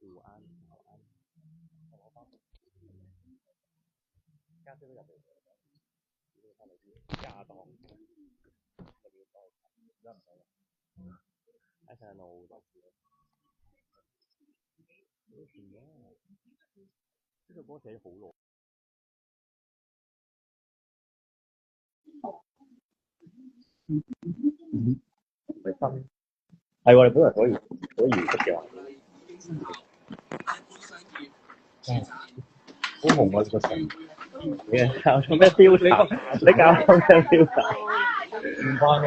富安、校安，我包家姐都入嚟，翻嚟啲家當，一陣路就知啦。呢首歌寫咗好耐。咪分係喎，你本來可以識嘅話，好紅啊！個神，你教咗咩標題？你教咗咩標題？唔關嘅。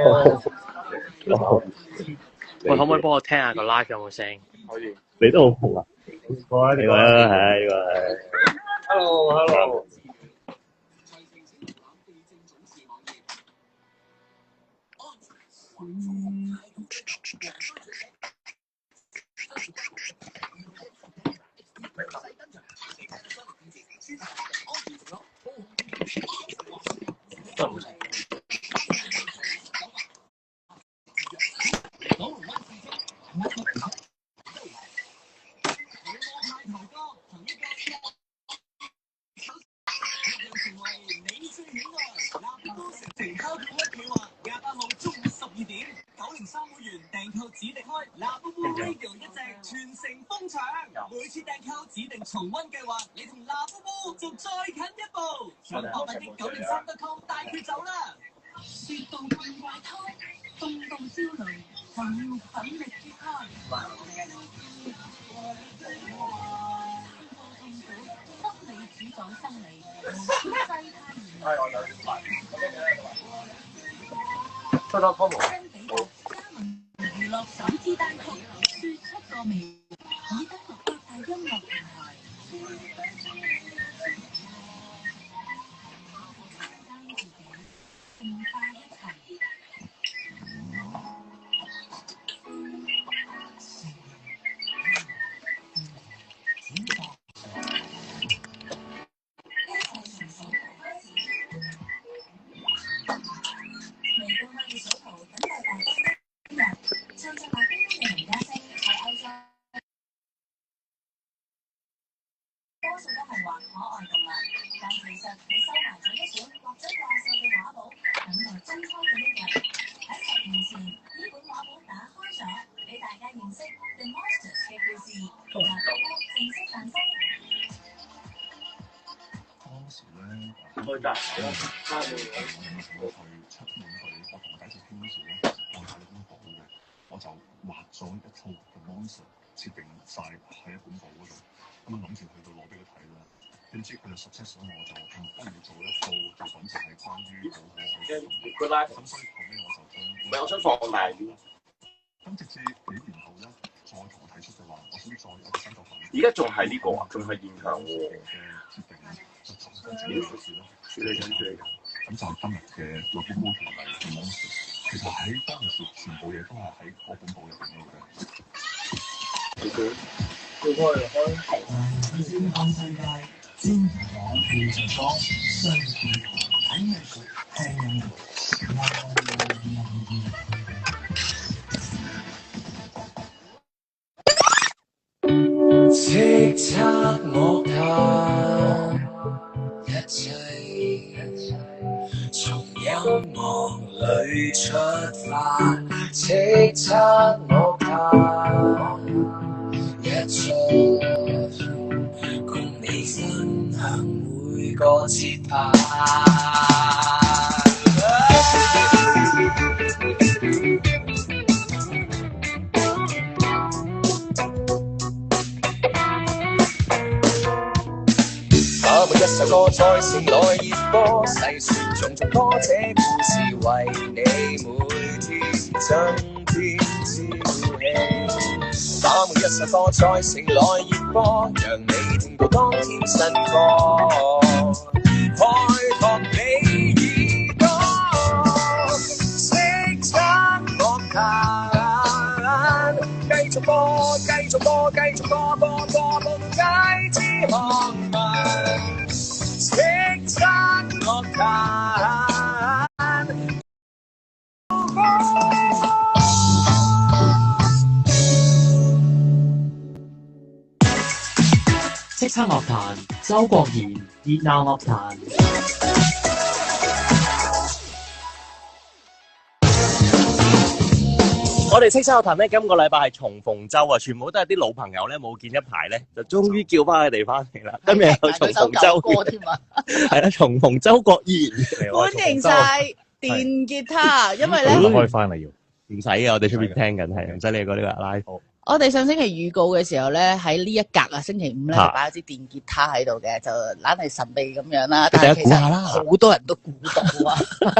喂，可唔可以幫我聽下個 live 有冇聲？可以。你都好紅啊！呢個係呢個係。Hello。重溫計劃，你同嗱夫夫就再近一步，上900億903.com帶佢走啦！説到變怪胎，動動焦慮，就要奮力揭開。心理主宰生理，無處世太收到 promo。加盟娛樂首支單曲，説出個味，已登陸各大音樂平台。設定晒喺一本簿嗰度，咁諗住去到攞俾佢睇啦。點知佢就suggest咗我就不如做一套作品，就係關於好可愛嘅。咁所以後尾我就將唔係，我想放大啲。咁直至幾年後咧，再同我提出嘅話，我想再有個新作品。而家仲係呢個啊，仲係現場喎。嘅設定咧，就重新自己嘅事咯，處理緊。咁就今日嘅《老夫婦條例》嘅 monster， 其實喺當時全部嘢都係喺嗰本簿入邊嘅。最開就開。天空世界，天堂變成光，相見睇藝術，聽音樂。叱咤樂壇，一切從音樂裏出發，叱咤樂壇。一出共你分享每個節拍。那麼一首歌在城內熱播，細説種種多這故事，為你每天增添朝氣。那麼一首歌在城內熱播，讓你聽到當天新歌，開拓你耳朵，叱咤樂壇，繼續播，繼續播，繼續播，播到街知巷聞，叱咤樂壇。叱咤樂壇，周國賢，熱鬧樂壇。我哋叱咤樂壇咧，今個禮拜係重逢周啊，全部都係啲老朋友咧，冇見一排咧，就終於叫翻佢哋翻嚟啦。今日有重逢周歌添啊，係啦，重逢周國賢，歡迎晒電吉他，因為咧開翻嚟要唔使嘅，我哋出邊聽緊係，唔使理個呢個 live。我哋上星期預告嘅時候咧，喺呢一格啊，星期五咧就擺咗支電吉他喺度嘅，就懶係神秘咁樣啦。但係其實好多人都估到啊！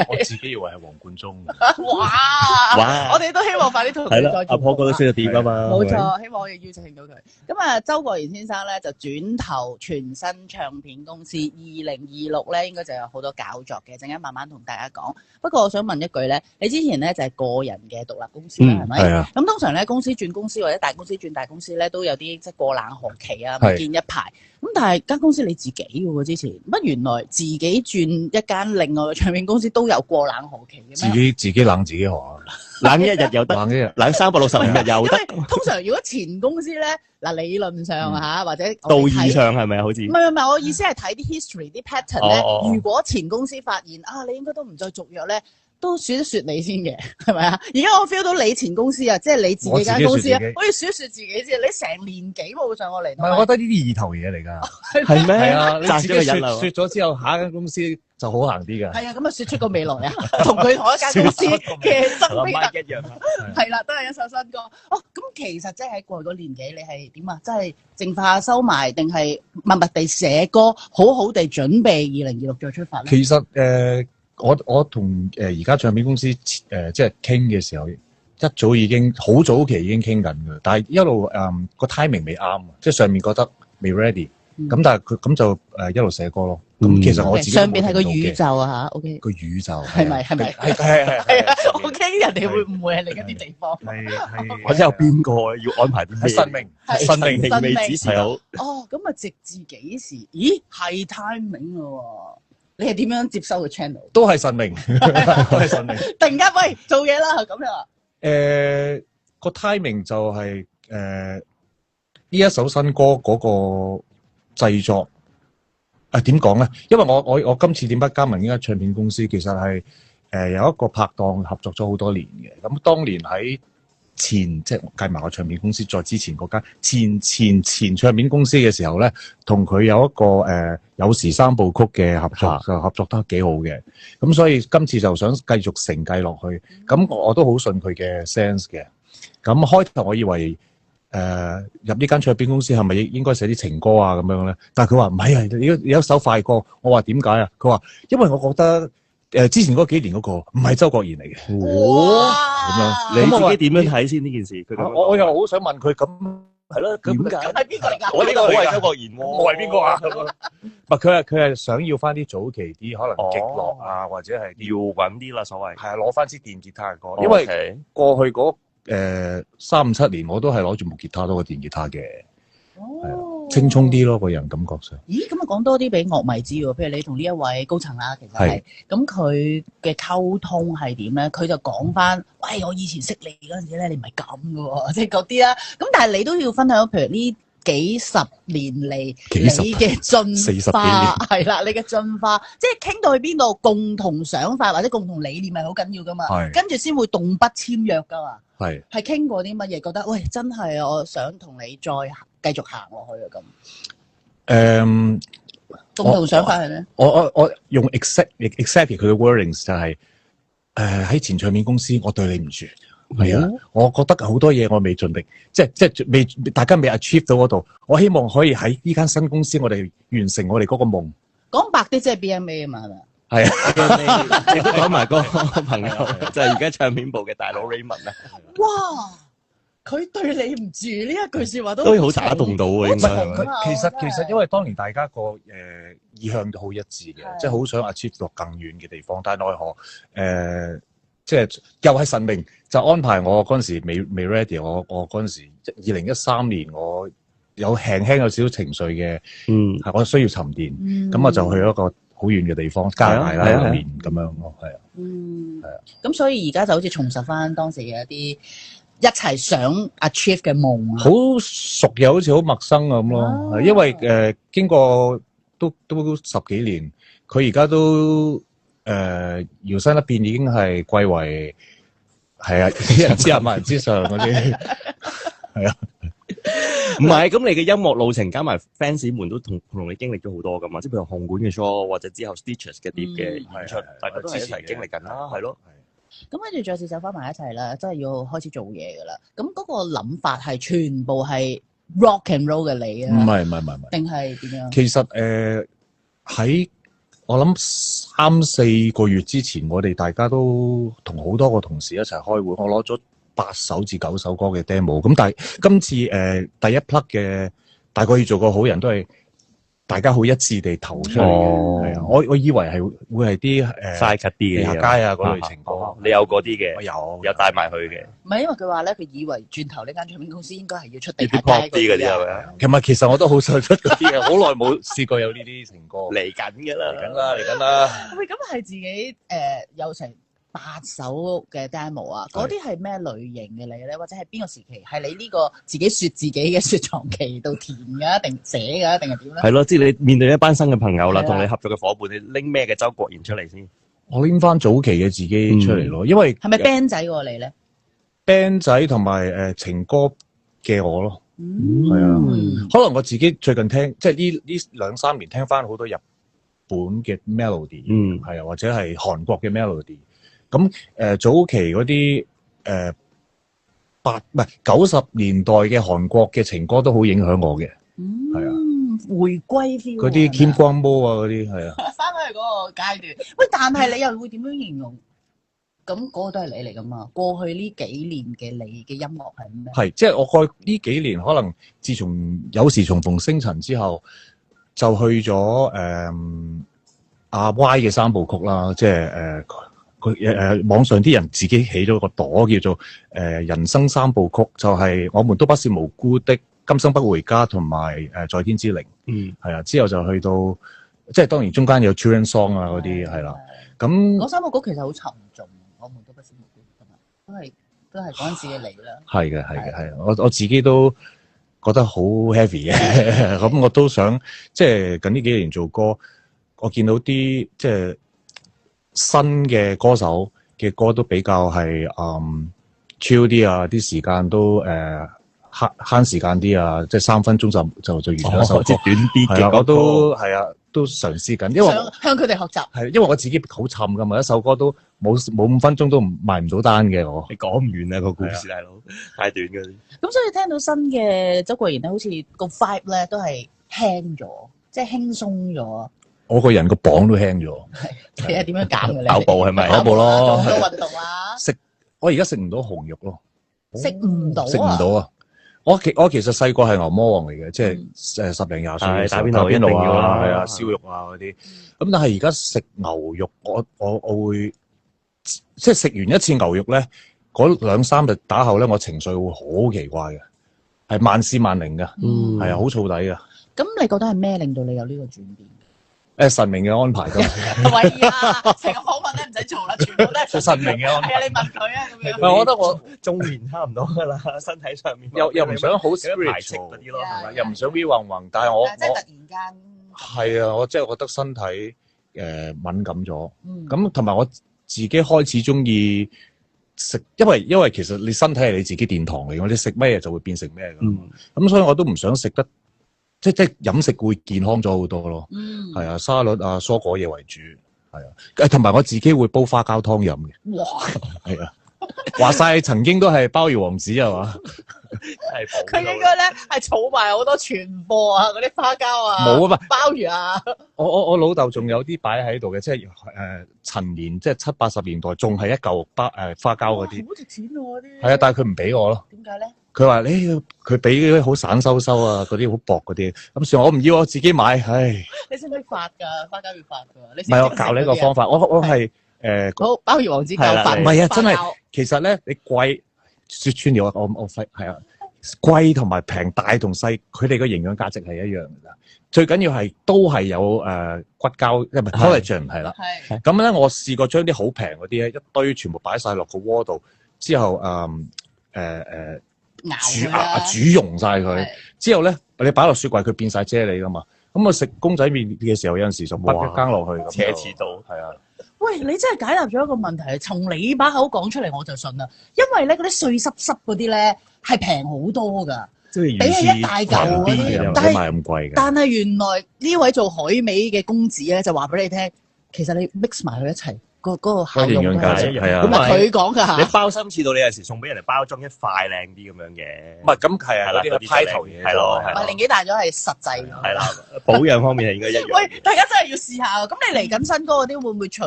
我自己以為係黃貫中。哇！我哋都希望快啲同佢再見。阿婆哥都識咗點啊嘛。冇錯，希望可以邀請到佢。咁啊，周國賢先生咧就轉投全新唱片公司，2026咧應該就有好多搞作嘅，陣間慢慢同大家講。不過我想問一句咧，你之前咧就係個人嘅獨立公司啦，係咪？係啊。咁通常咧公司轉公司或者大公司轉大公司咧，都有啲即係過冷河期啊，唔見一排。咁但係間公司你自己嘅喎，之前乜原來自己轉一間另外嘅唱片公司都有過冷河期嘅咩？自己冷自己河啊！冷一日又得，冷一日，冷365日又得。通常如果前公司咧，嗱理論上嚇或者道義上係咪好似？唔係，我意思係睇啲 history 啲 pattern 咧。如果前公司發現啊，你應該都唔再續約咧。都説一説你先嘅，係咪啊？而家我 feel 到你前公司啊，即係你自己間公司啊，可以説一説自己先。你成年幾冇上過嚟？唔係，我覺得呢啲意頭嘢嚟㗎。係咩？係啊，你自己説咗之後，下一間公司就好行啲㗎。係啊，咁啊説出個未來啊，同佢同一間公司嘅生命一樣。係啦，都係一首新歌。哦，咁其實即係喺過去嗰年幾，你係點啊？即係淨化收埋，定係默默地寫歌，好好地準備2026再出發咧？其實我同而家唱片公司即係傾嘅時候，一早已經好早期已經傾緊㗎，但係一路個 timing 未啱，即係上面覺得未 ready，咁但係佢咁就一路寫歌咯。咁其實我自己上邊係個宇宙啊嚇，OK 個宇宙係咪係啊！我驚人哋會唔會係另一啲地方？係或者有邊個要安排啲咩？神明未指示好。哦，咁啊，直至幾時？咦，係 timing 咯。你係點樣接收個 channel？都係神明，都係神明。突然間，喂，做嘢啦咁樣。個 timing 就係呢一首新歌嗰個製作點講咧？因為我今次點解加盟呢間唱片公司，其實係有一個拍檔合作咗好多年嘅。咁當年喺即係計埋個唱片公司，再之前嗰間前唱片公司嘅時候咧，同佢有一個有時三部曲嘅合作，就合作得幾好嘅。咁所以今次就想繼續承繼落去。咁我都好信佢嘅 sense 嘅。咁開頭我以為入呢間唱片公司係咪應該寫啲情歌啊咁樣咧？但係佢話唔係啊，有一首快歌。我話點解啊？佢話因為我覺得。之前嗰幾年嗰個唔係周國賢嚟嘅。哇！咁樣你自己點樣睇先呢件事？我又好想問佢咁係咯，點解？係邊個嚟㗎？我呢個好係周國賢喎。我係邊個啊？唔係佢係想要翻啲早期啲可能極樂啊，或者係搖滾啲啦，所謂係啊，攞翻支電吉他嘅歌。因為過去嗰3-5-7年我都係攞住木吉他多過電吉他嘅。青葱啲咯，個人感覺上。咦，咁啊講多啲俾樂迷知喎，譬如你同呢一位高層啦，其實係，咁佢嘅溝通係點咧？佢就講翻，喂，我以前識你嗰陣時咧，你唔係咁嘅喎，即係嗰啲啦。咁但係你都要分享，譬如呢幾十年嚟你嘅進化，係啦，你嘅進化，即係傾到去邊度，共同想法或者共同理念係好緊要噶嘛。跟住先會動筆簽約噶嘛。係傾過啲乜嘢？覺得喂，真係我想同你再繼續行落去啊咁。共同想法係咩？我用 exactly 佢嘅 wordings 就係喺前唱片公司，我對你唔住。係啊，我覺得好多嘢我未盡力，即係未大家未 achieve 到嗰度。我希望可以喺呢間新公司，我哋完成我哋嗰個夢。講白啲，即係 BMA 啊嘛，係咪？係啊，亦都講埋個朋友，就係而家唱片部嘅大佬 Raymond 啊。哇！佢對你唔住呢一句説話都好打動到喎，應該係咪？其實因為當年大家個意向都好一致嘅，即係好想 achieve 到更遠嘅地方，但係奈何即係又係神明就安排我嗰陣時未 ready，我嗰陣時2013年我有輕有少少情緒嘅，係我需要沉澱，咁我就去一個好遠嘅地方加拿大啦1年咁樣咯，係啊，係啊，咁所以而家就好似重拾翻當時嘅一啲一齊想 achieve 嘅夢啊？好熟又好似好陌生咁咯，因為經過都10幾年，佢而家都搖身一變已經係貴為係啊，一人之下萬人之上嗰啲，係啊。唔係，咁你嘅音樂路程加埋 fans 們都同你經歷咗好多噶嘛，即係譬如紅館嘅 show 或者之後 Stitches 嘅碟嘅演出，大家都係一齊經歷緊啦，係咯。咁跟住再試手翻埋一齊啦，真係要開始做嘢噶啦。咁嗰個諗法係全部係 rock and roll 嘅你啊？唔係，定係點樣？其實喺我諗3-4個月之前，我哋大家都同好多個同事一齊開會，我攞咗8首至9首歌嘅 demo， 咁但係今次第一 plug 嘅大概要做個好人都係大家好一致地投出嚟嘅，係啊，我以為係會係啲快咳啲嘅下街啊嗰類情歌，你有嗰啲嘅，我有帶埋去嘅，唔係因為佢話咧，佢以為轉頭呢間唱片公司應該係要出地啲下 pop 街啲嗰啲係咪啊？其實我都好想出嗰啲嘅，好耐冇試過有呢啲情歌，嚟緊㗎啦，嚟緊啦。喂，咁係自己有成8首嘅 demo 啊，嗰啲係咩類型嘅你咧？或者係邊個時期？係你呢個自己説自己嘅雪藏期度填㗎，定寫㗎，定係點咧？係咯，即係你面對一班新嘅朋友啦，同你合作嘅伙伴，你拎咩嘅周國賢出嚟先？我拎翻早期嘅自己出嚟咯，因為係咪 band 仔過你咧？band 仔同埋情歌嘅我咯，係啊，可能我自己最近聽，即係呢2-3年聽翻好多日本嘅 melody，係啊，或者係韓國嘅 melody。咁早期嗰啲90年代嘅韓國嘅情歌都好影響我嘅，係啊，回歸 feel 嗰啲天光魔啊嗰啲係啊，翻返去嗰個階段。喂，但係你又會點樣形容？咁嗰個都係你嚟噶嘛？過去呢幾年嘅你嘅音樂係咩？係即係我過去呢幾年，可能自從有時重逢星塵之後，就去咗阿 Y 嘅3部曲啦，即係佢網上啲人自己起咗個朵叫做人生3部曲，就係我們都不是無辜的、今生不回家同埋在天之靈，係啊，之後就去到即係當然中間有 Children Song 啊嗰啲係啦，咁嗰3部曲其實好沉重，我們都不是無辜，係咪？都係嗰陣時嘅你啦。係嘅，我自己都覺得好 heavy 嘅，咁我都想即係近呢幾年做歌，我見到啲即係新嘅歌手嘅歌都比較係chill 啲啊，啲時間都慳時間啲啊，即係3分鐘就完咗一首歌，即係短啲嘅。我都係啊，都嘗試緊，因為向佢哋學習。係因為我自己好沉噶嘛，一首歌都冇5分鐘都賣唔到單嘅我。你講唔完啊個故事，大佬太短嗰啲。咁所以聽到新嘅周國賢咧，好似個 vibe 咧都係輕咗，即係輕鬆咗。我個人個磅都輕咗，你係點樣減嘅咧？跑步係咪？跑步咯，做運動啊！我而家食唔到紅肉咯，食唔到啊！我其實細個係牛魔王嚟嘅，即係10零20歲嘅時候打邊爐啊，係啊，燒肉啊嗰啲。咁但係而家食牛肉，我會即係食完一次牛肉咧，嗰2-3日打後咧，我情緒會好奇怪嘅，係萬事萬靈嘅，係啊，好燥底嘅。咁你覺得係咩令到你有呢個轉變？神明嘅安排㗎。喂啊！成個訪問咧唔使做啦，全部都係神明嘅安排。係啊，你問佢啊咁樣。唔係，我覺得我中年差唔多㗎啦，身體上面又唔想好 spiritual 排斥嗰啲咯，係咪？又唔想 we 混混，但係我即係突然間係啊！我即係覺得身體敏感咗，咁同埋我自己開始中意食，因為其實你身體係你自己殿堂嚟嘅，你食咩嘢就會變成咩㗎。咁所以我都唔想食得。即係飲食會健康咗好多咯，係啊，沙律啊、蔬果嘢為主，係啊，同埋我自己會煲花膠湯飲嘅，哇，係啊，話晒曾經都係鮑魚王子係嘛，佢應該咧係儲埋好多存貨啊，嗰啲花膠啊，冇啊嘛，鮑魚啊，我老豆仲有啲擺喺度嘅，即係陳年即係70-80年代仲係一嚿花膠嗰啲，好值錢喎嗰啲，係啊，但係佢唔俾我咯，點解咧？佢話佢俾啲好散收啊，嗰啲好薄嗰啲，咁算我唔要，我自己買，唉。你識唔識發㗎？花膠要發㗎，你唔係我教你一個方法，我係好鮑魚王子教法，唔係啊，真係其實咧，你貴説穿了，我廢係啊，貴同埋平大同細，佢哋嘅營養價值係一樣㗎啦。最緊要係都係有骨膠，唔係 collagen 係啦。咁咧，我試過將啲好平嗰啲咧一堆全部擺晒落個鍋度，之後煮溶晒佢，之後咧你擺落雪櫃佢變晒啫喱噶嘛。咁我食公仔麵嘅時候有陣時就畢一羹落去，奢侈到係啊。喂，你真係解答咗一個問題，從你把口講出嚟我就信啦。因為咧嗰啲碎濕濕嗰啲咧係平好多㗎，比起一大嚿嗰啲，但係咁貴嘅。但係原來呢位做海味嘅公子咧就話俾你聽，其實你 mix 埋佢一齊。嗰個效用營養價值係啊，咁啊佢講㗎嚇。你包心似到你有時送俾人哋包裝一塊靚啲咁樣嘅，唔係咁係啊，嗰啲派頭嘢係咯，唔係年紀大咗係實際。係啦，保養方面係應該一樣。喂，大家真係要試下。咁你嚟緊新歌嗰啲會唔會除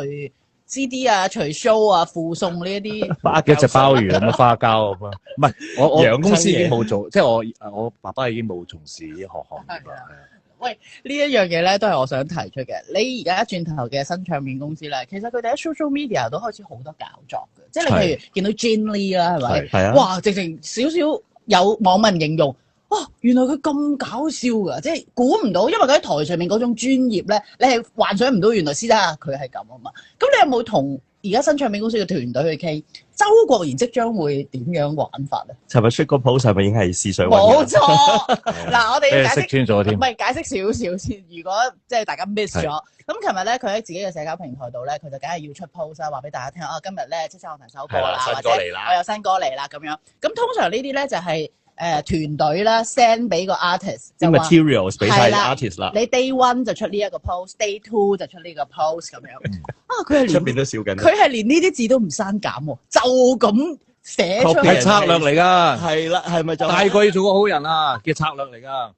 CD 啊、除 show 啊、附送呢一啲？一隻鮑魚咁嘅花膠咁啊，唔係我公司已經冇做，即係我爸爸已經冇從事呢行業啦。喂，呢一樣嘢咧都係我想提出嘅。你而家轉頭嘅新唱片公司咧，其實佢哋喺 social media 都開始好多搞作嘅，即係你譬如見到 Gin Lee 啦，係咪？係啊！哇，直情少少有網民形容，哇，原來佢咁搞笑㗎，即係估唔到，因為佢喺台上面嗰種專業咧，你係幻想唔到原來私底下佢係咁啊嘛。咁你有冇同而家新唱片公司嘅團隊去傾？周國賢即將會點樣玩法咧？尋日出個 post 係咪已經係試水溫？冇錯，嗱我哋要解釋穿咗添，唔係解釋少少先。如果即係大家 miss 咗，咁琴日咧佢喺自己嘅社交平台度咧，佢就梗係要出 post 啦，話俾大家聽啊，今日咧即樂壇首歌啦，或者我有新歌嚟啦咁樣。咁通常呢啲咧就係團隊啦 send 俾個 artist， 啲 materials 俾晒 artist 啦。你 day one 就出呢一個 post，day two 就出呢個 post 咁樣。佢係出邊都笑緊。佢係連呢啲字都唔刪減喎，就咁寫出嚟。係策略嚟㗎。係啦，係咪就大個要做個好人啊嘅策略嚟㗎。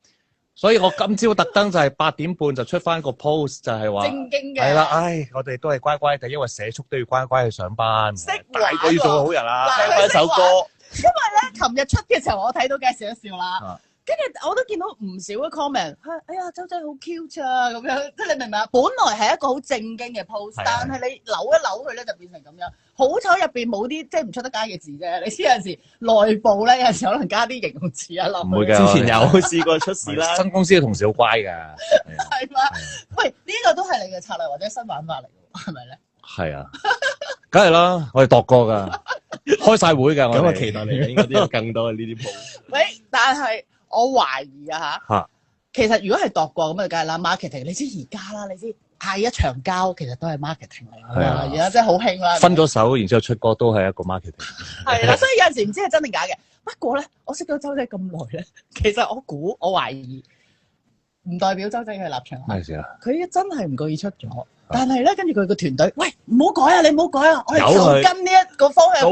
所以我今朝特登就係8點半就出翻個 post， 就係話正經嘅。係啦，我哋都係乖乖地，因為社畜都要乖乖去上班。大個要做個好人啊！聽翻首歌。因為咧，琴日出嘅時候我睇到梗係笑一笑啦。跟住我都見到唔少嘅 comment， 哎呀周仔好 cute 啊咁樣，即係你明唔明啊？本來係一個好正經嘅 post， 但係你扭一扭佢咧就變成咁樣。好彩入邊冇啲即係唔出得街嘅字啫。你知有陣時內部咧有陣時可能加啲形容詞啊落去。唔會㗎，之前有試過出事啦。新公司嘅同事好乖㗎。係嘛？喂，呢個都係你嘅策略或者新玩法嚟㗎，係咪咧？係啊，梗係啦，我哋度過㗎，開晒會㗎。咁我期待你應該都有更多嘅呢啲 post。喂，但係。我懷疑啊嚇，其實如果係度過咁啊，梗係啦 marketing。你知而家啦，你知嗌一場交其實都係 marketing 嚟㗎嘛，而家真係好興啦。分咗手，然之後出歌都係一個 marketing。係啦，所以有陣時唔知係真定假嘅。不過咧，我識咗周仔咁耐咧，其實我懷疑唔代表周仔嘅立場。咩事啊？佢真係唔覺意出咗，但係咧跟住佢個團隊，喂唔好改啊！你唔好改啊！我哋就跟呢一個方向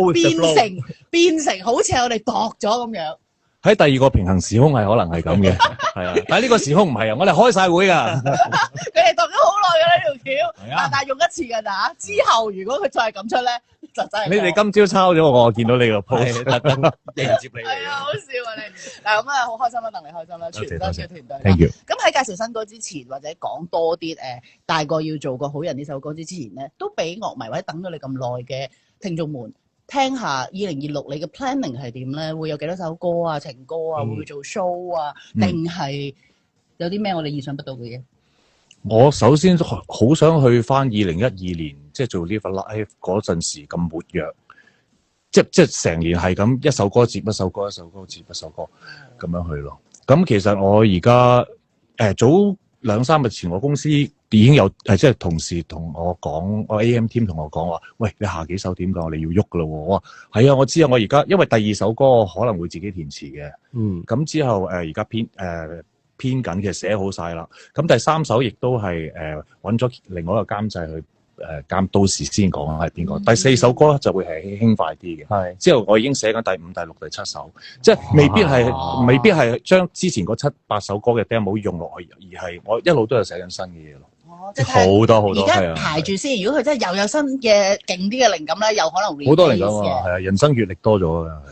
變成好似我哋度咗咁樣。喺第二個平行時空係可能係咁嘅，係啊，但係呢個時空唔係啊，我哋開晒會㗎。佢哋讀咗好耐㗎呢條橋，但係用一次㗎咋。之後如果佢再係咁出咧，就真係。你哋今朝抄咗我見到你個 post， 特登迎接你。係啊，好笑啊你。嗱咁啊，好開心啦，戥你開心啦，全新嘅團隊。Thank you。咁喺介紹新歌之前，或者講多啲大個要做個好人呢首歌之前咧，都俾樂迷或者等咗你咁耐嘅聽眾們。聽下2026你嘅 planning 係點咧？會有幾多首歌啊、情歌啊？會唔會做 show 啊？定係有啲咩我哋意想不到嘅嘢？我首先好想去翻2012年，即係做 Live Live 嗰陣時咁活躍，即係成年係咁一首歌接一首歌，一首歌接一首歌咁樣去咯。咁其實我而家早2-3日前，我公司已經有即係同事同我講，我 AM team 同我講話，喂，你下幾首點㗎？我哋要喐㗎咯喎！我話係啊，我知啊，我而家因為第2首歌可能會自己填詞嘅，咁之後而家編緊，其實寫好晒啦。咁第3首亦都係揾咗另外一個監製去監，到時先講係邊個。第4首歌就會係輕快啲嘅，係之後我已經寫緊第5、第6、第7首，即係未必係將之前嗰7、8首歌嘅 demo 用落去，而係我一路都有寫緊新嘅嘢咯。即係好多，而家排住先。如果佢真係又有新嘅勁啲嘅靈感咧，又可能會好多靈感啊！係啊，人生閲歷多咗啊！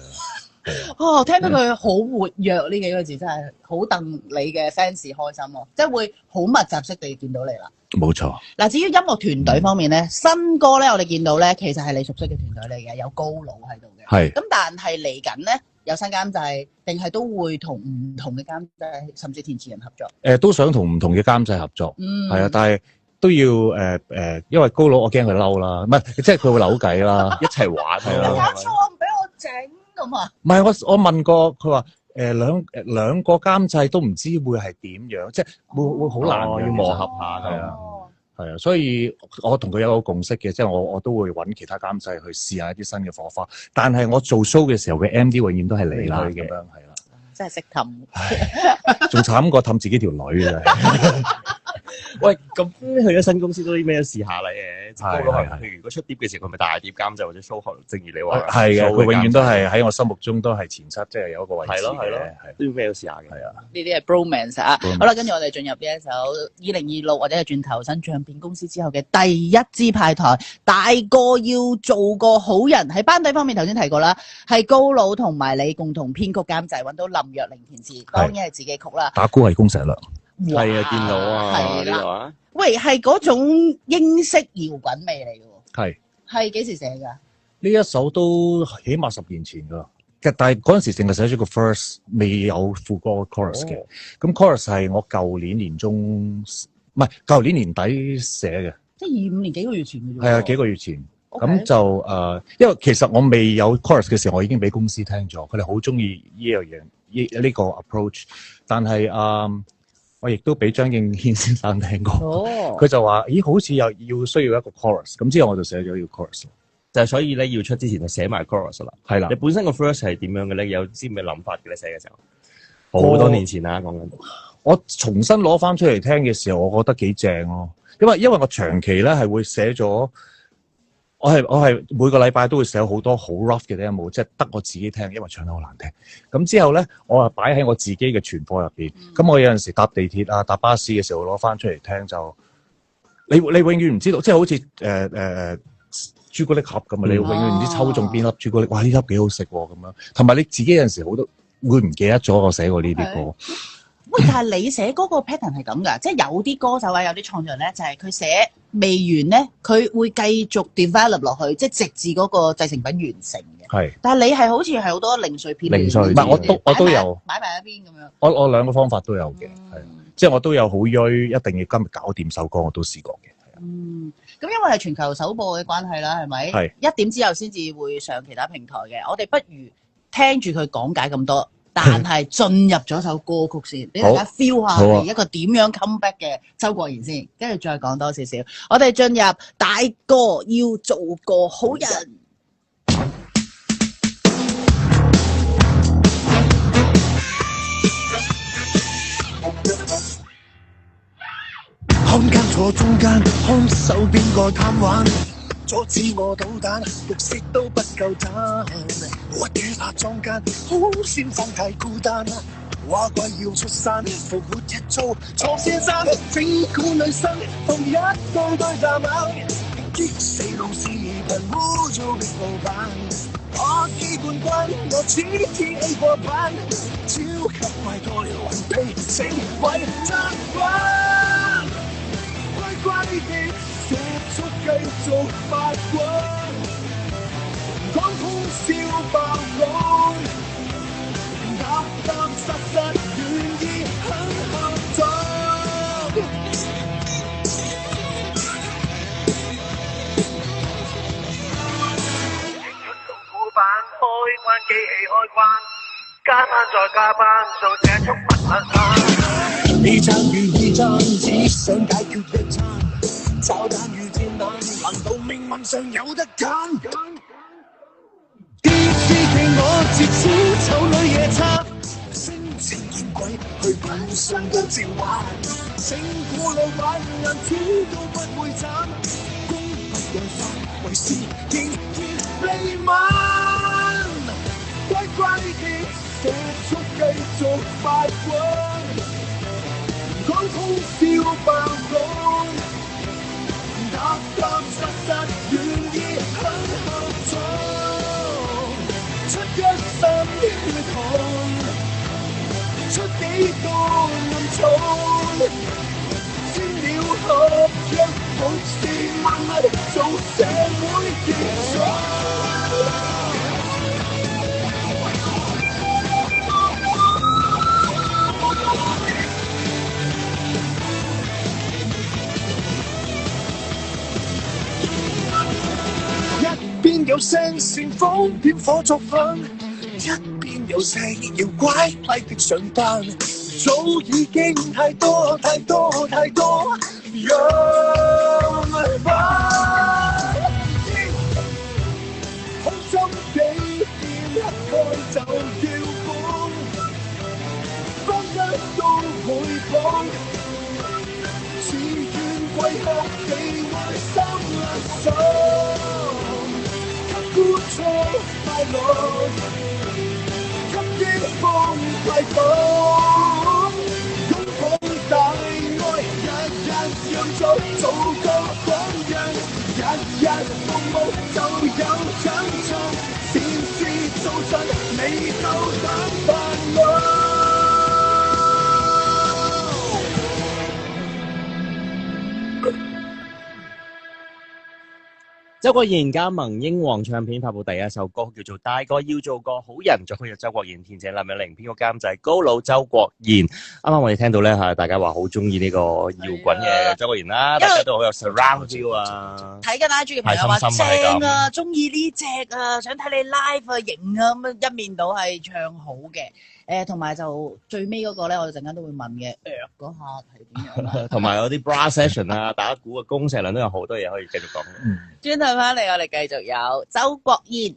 哦，聽到佢好活躍呢幾個字，真係好戥你嘅 fans 開心喎！即係會好密集式地見到你啦。冇錯。嗱，至於音樂團隊方面咧，新歌咧，我哋見到咧，其實係你熟悉嘅團隊嚟嘅，有高佬喺度嘅。係。咁但係嚟緊咧，有新監製，定係都會同唔同嘅監製，甚至填詞人合作？都想同唔同嘅監製合作。係啊，但係都要因為高佬我驚佢嬲啦，唔係即係佢會扭計啦，一齊玩係啦。搞錯，唔俾我整㗎，咁啊？唔係我問過佢話兩個監製都唔知會係點樣，即係會好難嘅，要磨合下係啊。係啊，所以我同佢有個共識嘅，即係我都會揾其他監製去試下一啲新嘅火花。但係我做 show 嘅時候嘅 MD 永遠都係你啦咁樣，係啦。真係識氹，仲慘過氹自己條女啊！喂，咁去咗新公司都啲咩試下嚟嘅？係譬如如果出碟嘅時候，佢咪大碟監製或者 show 學，正如你話係嘅，佢永遠都係喺我心目中都係前七，即係有一個位置嘅。係咯，都要咩都試下嘅。係啊，呢啲係 bromance 啊！好啦，跟住我哋進入呢一首2026或者係轉頭新唱片公司之後嘅第一支派台，大個要做個好人。喺班底方面頭先提過啦，係高佬同埋你共同編曲監製，揾到林若寧填詞，當然係自己曲啦。打鼓係公石啦。係啊，見到啊，係啦。啊。喂，係嗰種英式搖滾味嚟嘅喎。係幾時寫㗎？呢一首都起碼10年前㗎，但係嗰陣時淨係寫咗個 verse， 未有副歌 chorus 嘅。咁 chorus 係我舊年年中，唔係舊年年底寫嘅。即係25年幾個月前嘅啫。係啊，幾個月前。咁就因為其實我未有 chorus 嘅時候，我已經俾公司聽咗，佢哋好中意呢樣嘢，呢個 approach。但係我亦都俾張敬軒先生聽過，佢就話：咦，好似又需要一個 chorus。咁之後我就寫咗呢個 chorus。就係所以咧，要出之前就寫埋 chorus 啦。係啦，你本身個 verse 係點樣嘅咧？有啲咩諗法嘅咧？寫嘅時候，好多年前啦，講緊。我重新攞翻出嚟聽嘅時候，我覺得幾正咯。因為我長期咧係會寫咗。我係每個禮拜都會寫好多好 rough 嘅 demo，即係得我自己聽，因為唱得好難聽。咁之後咧，我係擺喺我自己嘅存貨入邊。咁我有陣時搭地鐵啊、搭巴士嘅時候攞翻出嚟聽就，你永遠唔知道，即係好似朱古力盒咁啊！你永遠唔知抽中邊粒朱古力，哇！呢粒幾好食喎咁樣。同埋你自己有陣時好多會唔記得咗我寫過呢啲歌。喂，但係你寫嗰個 pattern 係咁㗎，即係有啲歌手啊，有啲創作人咧，就係佢寫未完咧，佢會繼續 develop 落去，即係直至嗰個製成品完成嘅。係。但係你係好似係好多零碎片。零碎。唔係，我都有。擺埋一邊咁樣。我兩個方法都有嘅，係。即係我都有好鋥，一定要今日搞掂首歌，我都試過嘅。咁因為係全球首播嘅關係啦，係咪？係。1點之後先至會上其他平台嘅，我哋不如聽住佢講解咁多。但係進入咗首歌曲先，俾大家 feel 下係一個點樣 come back 嘅周國賢先，跟住再講多少少。我哋進入大個要做個好人。看間坐中間，看手邊個貪玩，阻止我搗蛋，綠色都不夠膽。屈與拍中間，好先生太孤單。話怪要出山，復活一遭錯先生，整蠱女生同一對對站out，激死老師貧污糟的老闆。我基冠軍，我 GTA 過版，超級怪胎雲皮成為習慣，乖乖地射速繼續發滾。講通宵爆腦，踏踏實實願意很合作。老闆開關機器開關，加班再加班，做這速不冷餐。你爭如二爭，只想解決一餐，找單如戰難，難道命運上有得揀？我接小丑女夜叉，星情見鬼去扮相當召喚，整蠱老闆人子都不會斬，功不有法為事仍然未晚，乖乖地射速繼續發滾，講通宵爆腦，踏踏實實願意很合作。出一身血汗，出幾多暗瘡，簽了合約，無視萬物，做社會傑作。一邊有聲旋風點火作粉，又食要乖乖的上班，早已經太多太多太多，讓吧。好心地見一開就要搬，坊間都會講，自願跪下地愛心爽，給孤初快樂，給的風快放，擁抱大愛，日日要做個榜樣，日日服務就有獎狀，善事做盡未夠膽犯我。周國賢加盟英皇唱片發布第一首歌叫做《大個要做個好人》，作曲有周國賢，填寫林美玲，編曲監製高佬周國賢。啱啱我哋聽到咧大家話好中意呢個搖滾嘅周國賢啦，大家都好有 surround feel 啊。睇緊 IG 嘅朋友話正啊，中意呢隻啊，想睇你 live 啊，型啊，咁樣一面倒係唱好嘅。同埋就最尾嗰個咧，我哋陣間都會問嘅，嗰下係點樣啦？同埋有啲 brass session 啊，打鼓啊，公石輪都有好多嘢可以繼續講。轉頭翻嚟，我哋繼續有周國賢。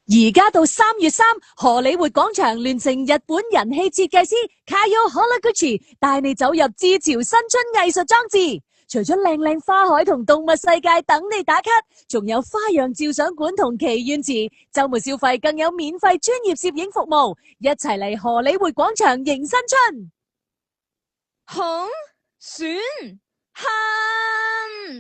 而家到3月3，荷里活廣場聯成日本人氣設計師 Kayo Horiguchi 帶你走入自潮新春藝術裝置。除咗靚靚花海同動物世界等你打卡，仲有花樣照相館同祈願池，周末消費更有免費專業攝影服務，一齊嚟荷里活廣場迎新春。紅選恨，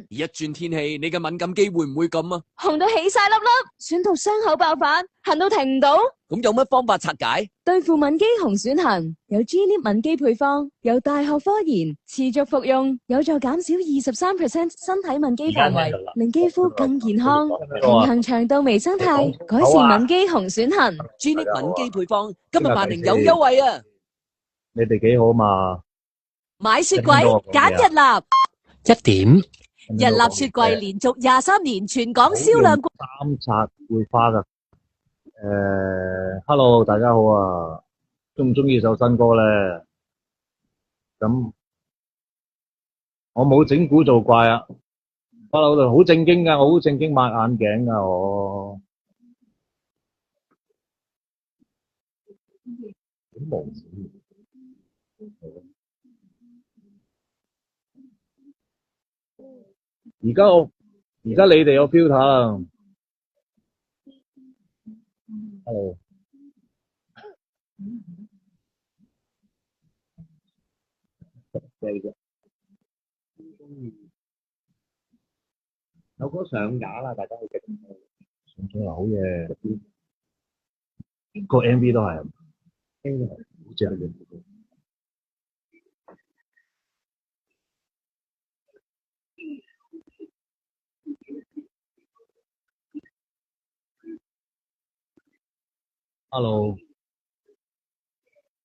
一轉天氣，你嘅敏感肌會唔會咁啊？紅到起晒粒粒，選到傷口爆發，痕到停唔到。咁有乜方法拆解？對付敏肌紅選痕，有 G-Nip 敏肌配方，有大學科研，持續服用，有助減少23%身體敏肌範圍，令肌膚更健康，平衡腸道微生態，改善敏肌紅選痕。G-Nip 敏肌配方今日萬寧有優惠啊！你哋幾好嘛？買雪櫃揀日立1點，日立雪櫃連續23年全港銷量三刷會花噶。Hello， 大家好啊，中唔中意首新歌咧？咁我冇整蠱做怪啊，我好正經噶，我好正經抹眼鏡噶我。咁無事。而家你哋有 filter 啦。Hello。有歌上架啦，大家去勁上咗好嘢，個 MV 都係好正嘅。Hello，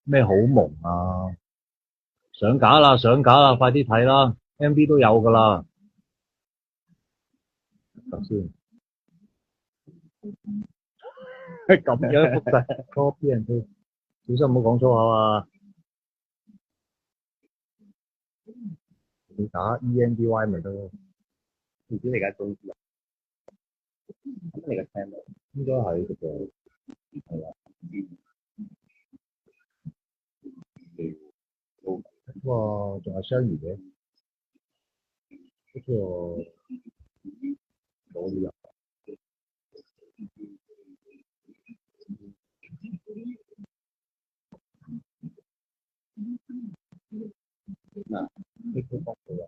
咩好蒙啊？上架啦，快啲睇啦 ，MV 都有噶啦。等先，咁樣複製 copy and paste，小心唔好講粗口啊！你打 ENDY 咪得咯，唔知你而家中意啊？咁你個 channel 應該係嗰個。係啊，哇，仲係雙魚嘅，呢個冇理由。嗱，呢個角度啊。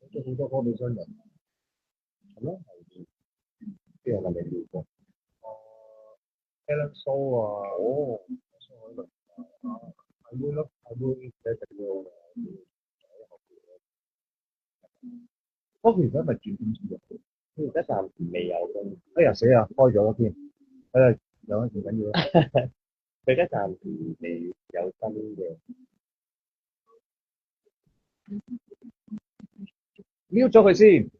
即係好多方面商人，係咯，即係我哋聊過。Alan So 啊，哦，蘇海倫啊，係會咯，係會寫食嘅。嗰個而家咪轉點知嘅？佢而家暫時未有嘅。哎呀死啊，開咗啦添。有唔緊要啦。佢而家暫時未有新嘅。mute 咗佢先。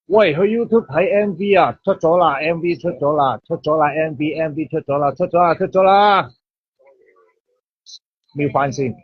喂，去 YouTube 睇 MV 啊，出咗啦，MV 出咗啦，MV 出咗啦，瞄翻先。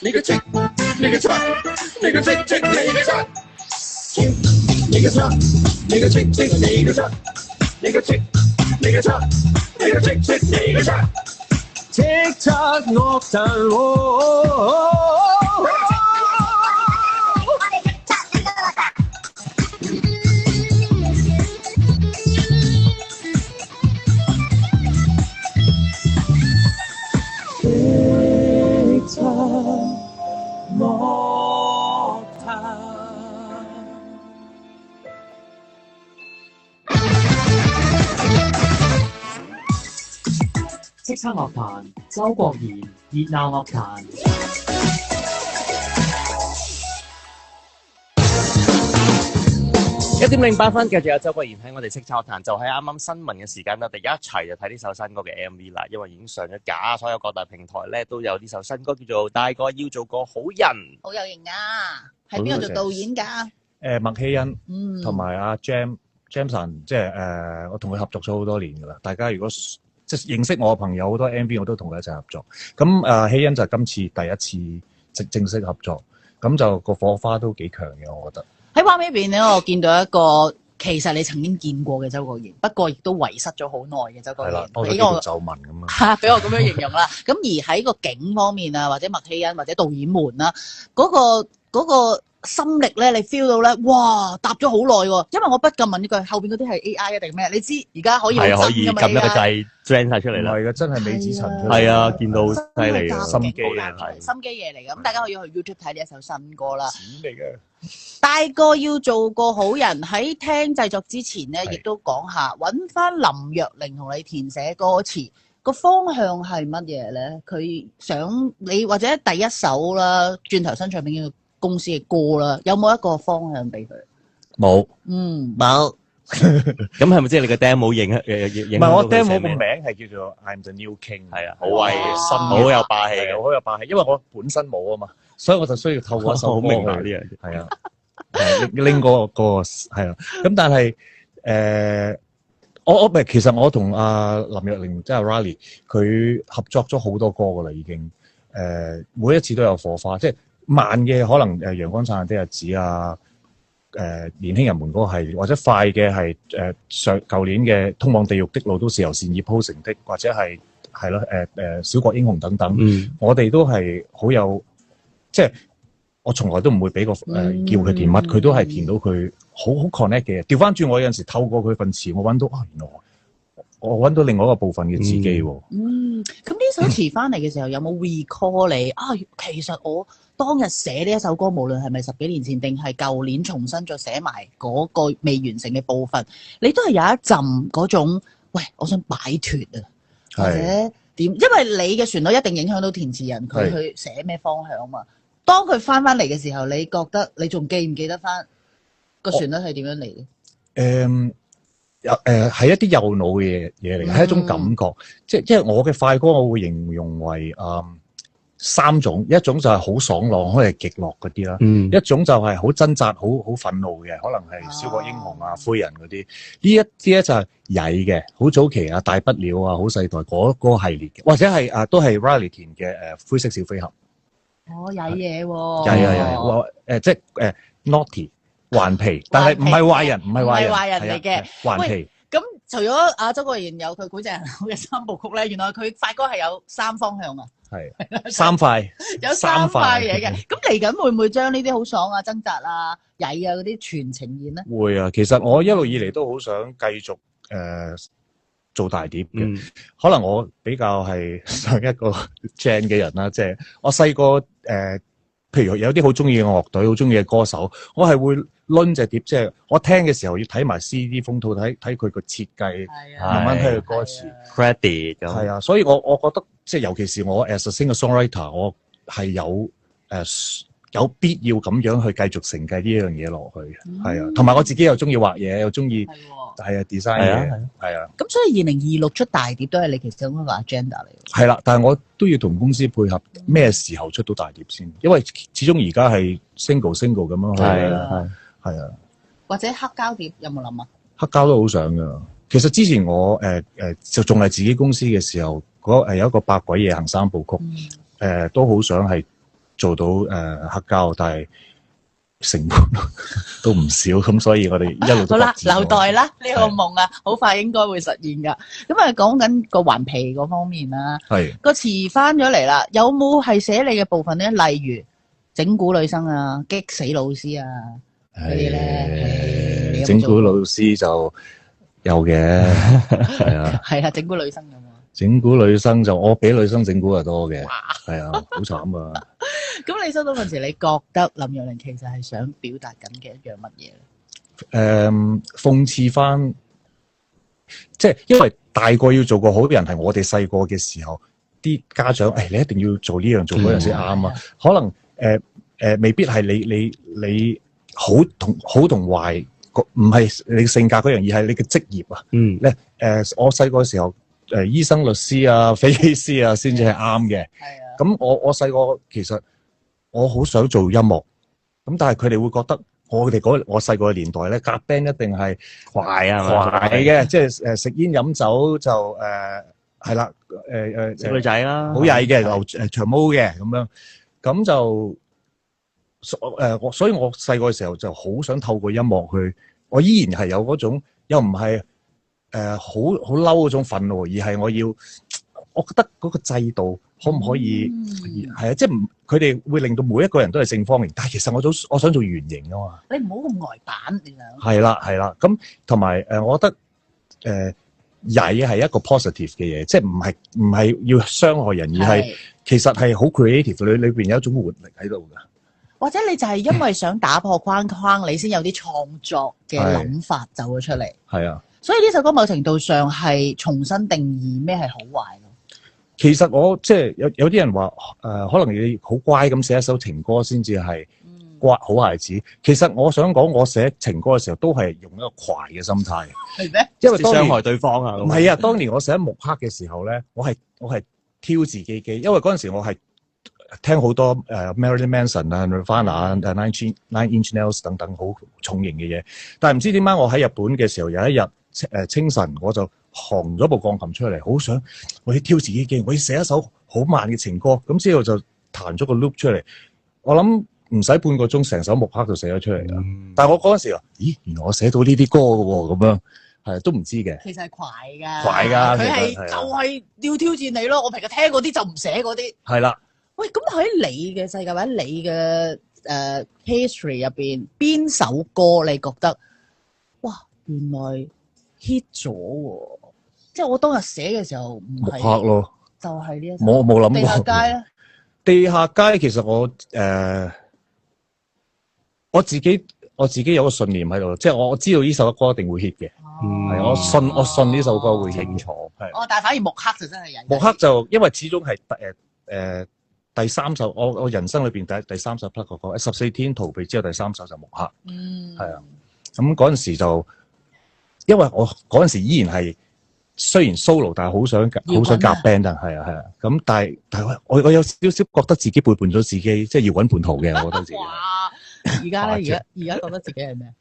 你嘅職，你嘅出，你嘅職，你嘅出，你嘅出，你嘅職，你嘅出，你嘅職，你嘅出，你嘅職，你嘅出，叱咤樂壇。叱咤樂叱咤樂壇，周國賢熱鬧樂壇。1:08，繼續有周國賢喺我哋叱咤樂壇，就喺啱啱新聞嘅時間，我哋一齊就睇呢首新歌嘅 MV 啦。因為已經上咗架，所有各大平台咧都有呢首新歌，叫做《大個要做個好人》。好有型啊！係邊個做導演㗎？麥希恩同埋阿 Jameson， 即係我同佢合作咗好多年㗎啦。大家如果即係認識我嘅朋友，好多 MV 我都同佢一齊合作。咁希恩就係今次第一次正式合作，咁就個火花都幾強嘅，我覺得。喺畫面入邊咧，我見到一個其實你曾經見過嘅周國賢，不過亦都遺失咗好耐嘅周國賢。係啦，多咗幾條皺紋咁啊。俾我咁樣形容啦。咁而喺個景方面啊，或者麥希恩或者導演們啦，嗰個心力咧，你 feel 到咧，哇，搭咗好耐喎。因為我不禁問呢句，後邊嗰啲係 AI 定咩？你知而家可以係可以撳一個掣 train 晒出嚟啦。係嘅，真係美子層出嚟。係啊，見到犀利啊，心機啊，係心機嘢嚟嘅。咁大家可以去 YouTube 睇呢一首新歌啦。錢嚟嘅。大個要做個好人，喺聽製作之前咧，亦都講下揾翻林若寧同你填寫歌詞個方向係乜嘢咧？佢想你或者第一首啦，轉頭新唱片嘅公司嘅歌啦，有冇一個方向俾佢？冇，冇。咁係咪即係你個 demo 影？唔係，我 demo 個名係叫做 I'm the New King， 係啊，好威新，好有霸氣嘅，好有霸氣。因為我本身冇啊嘛，所以我就需要透過一首歌去，係啊，拎嗰個係啊。咁但係我其實我同阿林若寧即係 Riley 佢合作咗好多歌噶啦，已經每一次都有火花，即係慢嘅可能陽光燦爛的日子啊。年輕人們嗰個系列，或者快嘅係舊年嘅通往地獄的路都是由善意鋪成的，或者係咯小國英雄等等，我哋都係好有，即係我從來都唔會俾個叫佢填乜，佢都係填到佢好 connect 嘅。調翻轉我有陣時透過佢份詞，我揾到原來我揾到另外一個部分嘅自己喎。咁呢首詞翻嚟嘅時候，有冇 recall 你啊？其實我當日寫呢一首歌，無論係咪10幾年前定係舊年重新再寫埋嗰個未完成嘅部分，你都係有一陣嗰種，喂，我想擺脫啊，或者點？因為你嘅旋律一定影響到填詞人佢去寫咩方向嘛。當佢翻嚟嘅時候，你覺得你仲記唔記得翻個旋律係點樣嚟嘅？係一啲右腦嘅嘢嚟，係一種感覺。即係我嘅快歌，我會形容為三種，一種就係好爽朗，可能係極樂嗰啲啦。一種就係好掙扎、好憤怒嘅，可能係小國英雄啊、灰人嗰啲。呢一啲咧就係曳嘅，好早期啊、大不了啊、好世代嗰個系列嘅，或者係都係 Riley 填嘅灰色小飛俠。曳嘢喎。曳，即係naughty 頑皮，但係唔係壞人，唔係壞人嚟嘅。頑皮。咁除咗阿周國賢有佢古井人好嘅3部曲咧，原來佢快歌係有3方向啊。係3塊，有3塊嘢嘅。咁嚟緊會唔會將呢啲好爽啊、掙扎啊、曳啊嗰啲全呈現咧？會啊，其實我一路以嚟都好想繼續做大碟嘅。可能我比較係上一個 gen 嘅人啦，即係我細個譬如有啲好中意嘅樂隊、好中意嘅歌手，我係會攆隻碟，即係我聽嘅時候要睇埋 CD 封套，睇佢個設計，慢慢睇佢歌詞 credit 咁。係啊，所以我覺得即係尤其是我 as a singer-songwriter，我係有必要咁樣去繼續承繼呢樣嘢落去。係啊，同埋我自己又中意畫嘢，又中意係啊 design 嘢，係啊。咁所以2026出大碟都係你其中一個 agenda 嚟。係啦，但係我都要同公司配合，咩時候出到大碟先？因為始終而家係 single 咁樣去。係啊。或者黑膠碟有冇諗啊？黑膠都好想噶。其實之前我就仲係自己公司嘅時候，有一個百鬼夜行3部曲，都好想係做到黑膠，但係成本都唔少，咁所以我哋一路都好啦，留待啦呢個夢啊，好快應該會實現噶。咁啊，講緊個頑皮嗰方面啦，係個詞翻咗嚟啦，有冇係寫你嘅部分咧？例如整蠱女生啊，激死老師啊嗰啲咧，整蠱老師就有嘅，係啊，係啊，整蠱女生咁啊。整蠱女生就我比女生整蠱就多嘅，係啊，好慘啊！咁你收到嗰陣時，你覺得林若寧其實係想表達緊嘅一樣乜嘢咧？諷刺翻，即係因為大個要做個好人係我哋細個嘅時候，啲家長你一定要做呢樣做嗰樣先啱啊。可能未必係你好同壞，唔係你性格嗰樣，而係你嘅職業啊。咧我細個嘅時候醫生、律師啊、飛機師啊先至係啱嘅。係啊。咁我細個其實我好想做音樂，咁但係佢哋會覺得我細個嘅年代咧，夾 band 一定係壞嘅，即係食煙飲酒就係啦，食女仔啦，好曳嘅，留長毛嘅咁樣，咁就所以我細個嘅時候就好想透過音樂去，我依然係有嗰種又唔係好嬲嗰種憤怒，而係我覺得嗰個制度可唔可以係啊？即係佢哋會令到每一個人都係正方形，但係其實我想做圓形啊嘛。你唔好咁呆板，你想係啦，咁同埋我覺得曳係一個 positive 嘅嘢，即係唔係要傷害人，而係其實係好 creative，裏邊有一種活力喺度㗎。或者你就係因為想打破框框，你先有啲創作嘅諗法走咗出嚟。係啊，所以呢首歌某程度上係重新定義咩係好壞咯。其實我即係有啲人話可能你好乖咁寫一首情歌先至係乖好孩子。其實我想講，我寫情歌嘅時候都係用一個壞嘅心態。係咩？因為傷害對方啊。唔係啊，當年我寫木刻嘅時候咧，我係挑自己機，因為嗰陣時我係聽好多Marilyn Manson 啊、Nirvana 啊、Nine Inch Nails 等等好重型嘅嘢，但係唔知點解我喺日本嘅時候有一日清晨我就扛咗部鋼琴出嚟，好想我要挑自己機，我要寫一首好慢嘅情歌，咁之後就彈咗個 loop 出嚟，我諗唔使半個鐘成首木刻就寫咗出嚟啦。但係我嗰陣時話，咦，原來我寫到呢啲歌㗎喎，咁樣係都唔知嘅。其實係怪㗎，佢係就係要挑戰你咯。我平日聽嗰啲就唔寫嗰啲。係啦。喂，咁喺你嘅世界或者你嘅history 入邊，邊首歌你覺得哇原來 hit 咗喎？即係我當日寫嘅時候唔係木刻咯，就係呢一首。冇諗過。地下街咧？地下街其實我自己有個信念喺度，即係我知道呢首歌一定會 hit 嘅。係我信呢首歌會清楚。係。但係反而木刻就真係有。木刻就因為始終係第三首，我人生裏邊第三首 plug 嗰個14天逃避之後，第三首就木刻。係啊。咁嗰陣時就，因為我嗰陣時依然係雖然 solo， 但係好想夾 band 啊，係啊。咁但係我有少少覺得自己背叛咗自己，即係搖滾叛徒嘅，我覺得自己。哇！而家咧，而家覺得自己係咩？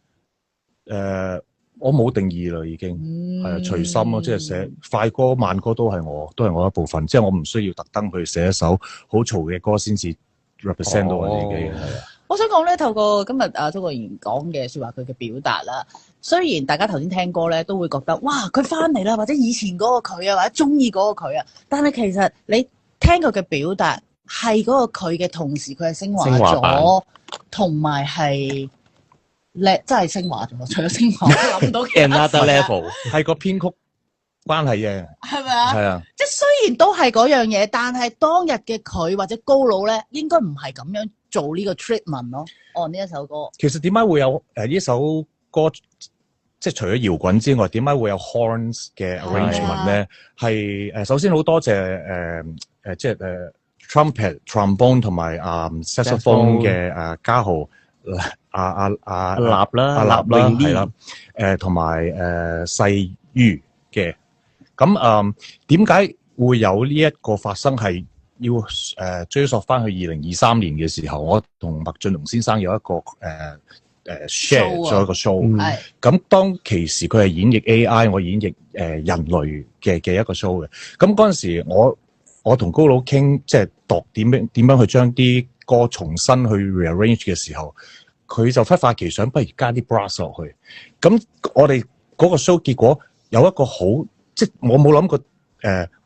我冇定義啦，已經係啊，隨心咯，即係寫快歌慢歌都係我一部分，即係我唔需要特登去寫一首好嘈嘅歌先至 represent 到我自己。係啊，我想講咧，透過今日周國賢講嘅說話，佢嘅表達啦，雖然大家頭先聽歌咧都會覺得哇佢翻嚟啦，或者以前嗰個佢啊，或者中意嗰個佢啊，但係其實你聽佢嘅表達係嗰個佢嘅同時，佢係升華咗，同埋係。叻真係升華咗，除咗升華，我諗到其他 level 係個編曲關係嘅，係咪啊？係啊，即係雖然都係嗰樣嘢，但係當日嘅佢或者高佬咧，應該唔係咁樣做呢個 treatment 咯。按呢一首歌，其實點解會有呢首歌？即係除咗搖滾之外，點解會有 horns 嘅 arrangement 咧？係首先好多謝即係trumpet、trombone 同埋saxophone 嘅嘉豪。阿立啦，係啦，同埋細於嘅，咁點解會有呢一個發生？係要追溯翻去2023年嘅時候，我同麥浚龍先生有一個share 咗一個 show，咁當其時佢係演繹 AI，我演繹人類嘅一個 show 嘅，咁嗰陣時我同高佬傾，即係度點樣去將啲歌重新去 rearrange 嘅時候，佢就忽發奇想，不如加啲 brass 落去。咁我哋嗰個 show 結果有一個好，即係我冇諗過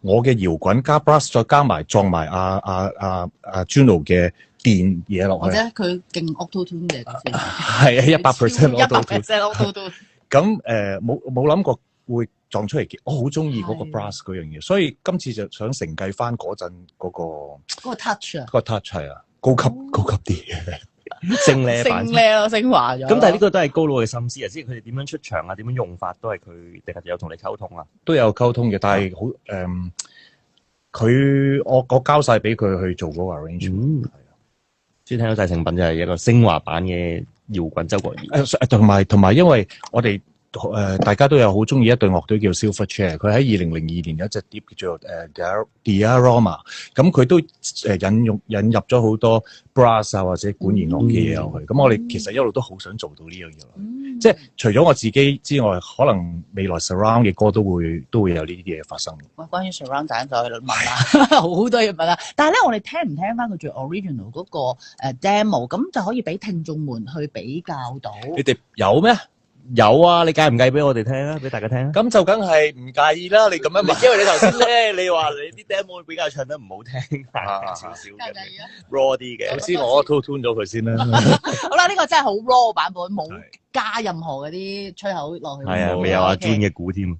我嘅搖滾加 brass 再加埋撞埋阿 Juno 嘅電嘢落去，或者佢勁 auto tune 嘅嗰時，係啊100% auto tune。咁冇諗過會撞出嚟嘅，我好中意嗰個 brass 嗰樣嘢，所以今次就想承繼翻嗰陣嗰個 touch 啊，嗰個 touch 係啊，高級啲嘅。升呢版升呢咯，升華咗。咁但係呢個都係高佬嘅心思啊，即係佢哋點樣出場啊，點樣用法都係佢定係有同你溝通啊？都有溝通嘅，但係好我交晒俾佢去做嗰個 arrangement。先聽到製成品就係一個升華版嘅搖滾周國賢。同埋，因為我哋大家都有好中意一隊樂隊叫 Silverchair， 佢喺2002年有一隻碟叫做Diarama， 咁佢都引入咗好多 brass 啊或者管弦樂嘅嘢入去。咁我哋其實一路都好想做到呢樣嘢，即係除咗我自己之外，可能未來 surround 嘅歌都會有呢啲嘢發生。喂，關於 surround 陣再問啦，好多嘢問啦。但係咧，我哋聽唔聽翻佢最 original 嗰個demo，咁就可以俾聽眾們去比較到。你哋有咩？有啊，你介唔介俾我哋聽啊？俾大家聽啊？咁就梗係唔介意啦。你咁樣問，因為你頭先咧，你話你啲 demo 比較唱得唔好聽，少少嘅 raw 啲嘅。首先我 tune 咗佢先啦。好啦，呢個真係好 raw 版本，冇加任何嗰啲吹口落去。係啊，未有阿 Jun 嘅鼓添。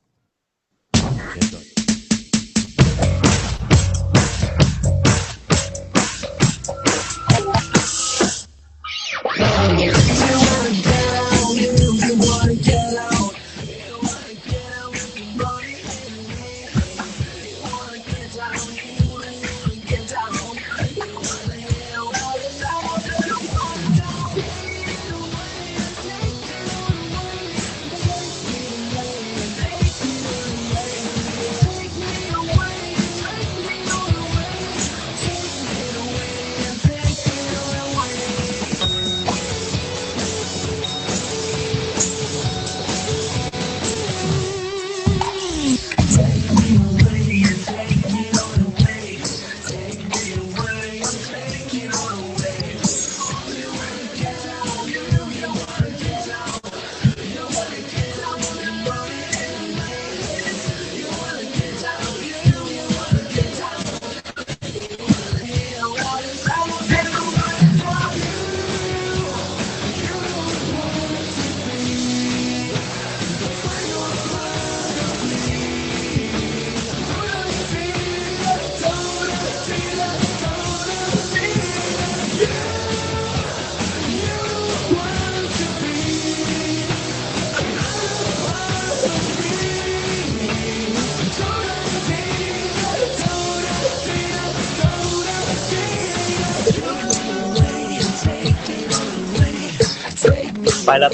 弊啦，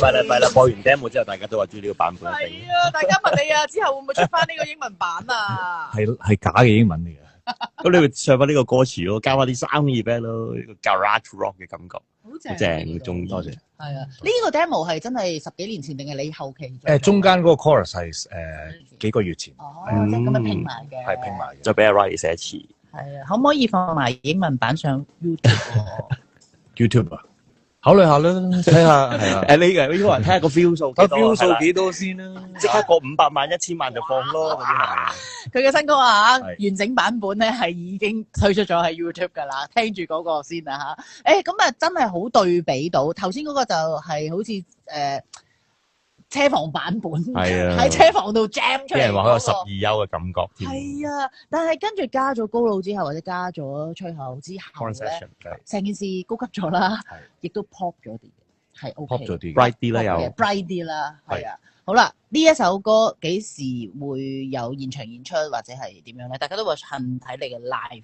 播完 demo 之後，大家都話中意呢個版本。係啊，大家問你啊，之後會唔會出翻呢個英文版啊？係假嘅英文嚟嘅。咁你會唱翻呢個歌詞咯，加翻啲生意俾咯，呢個 garage rock 嘅感覺，好正，中意。多謝。係啊，呢個 demo 係真係10幾年前定係你後期？中間嗰個 chorus 係幾個月前。哦，即係咁樣拼埋嘅。係拼埋嘅。再俾阿 Riley 寫詞。係啊，可唔可以放埋英文版上 YouTube 啊？考慮下啦，睇下係啊。呢個人睇下個 view 數，個 view 數幾多先啦？即刻過500萬、1000萬就放咯，嗰啲係咪？佢嘅新歌啊，完整版本咧係已經推出咗喺 YouTube 㗎啦，聽住嗰個先啊嚇。咁啊真係好對比到頭先嗰個就係好似車房版本，喺車房度 jam 出嚟。啲人話佢有12優嘅感覺添。係啊，但係跟住加咗高佬之後，或者加咗吹口之後咧，成件事高級咗啦，亦都 pop 咗啲嘅，係 OK。pop 咗啲 bright 啲啦，又 bright 啲啦，係啊。好啦，呢一首歌幾時會有現場演出或者係點樣咧？大家都話恨睇你嘅 live。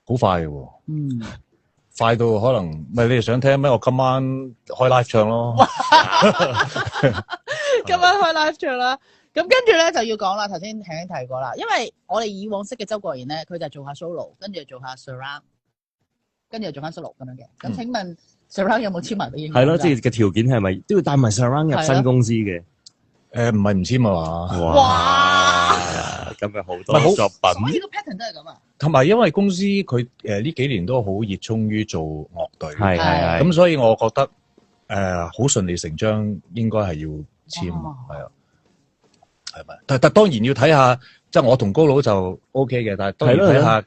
好快嘅喎。快到可能，唔係你哋想聽咩？我今晚開 live 唱咯。今晚開 live 唱啦。咁跟住咧就要講啦，頭先輕輕提過啦。因為我哋以往識嘅周國賢咧，佢就做下 solo，跟住做下 surround，跟住又做翻 solo 咁樣嘅。咁請問 surround 有冇簽埋俾英？係咯，即係嘅條件係咪都要帶埋 surround 入新公司嘅？唔係唔簽啊嘛。哇！今日好多作品。所以個 pattern 都係咁啊。同埋因為公司佢呢幾年都好熱衷於做樂隊，係咁所以我覺得好順理成章應該係要簽，係啊，係咪？但當然要睇下，即係我同高佬就 OK 嘅，但係當然睇下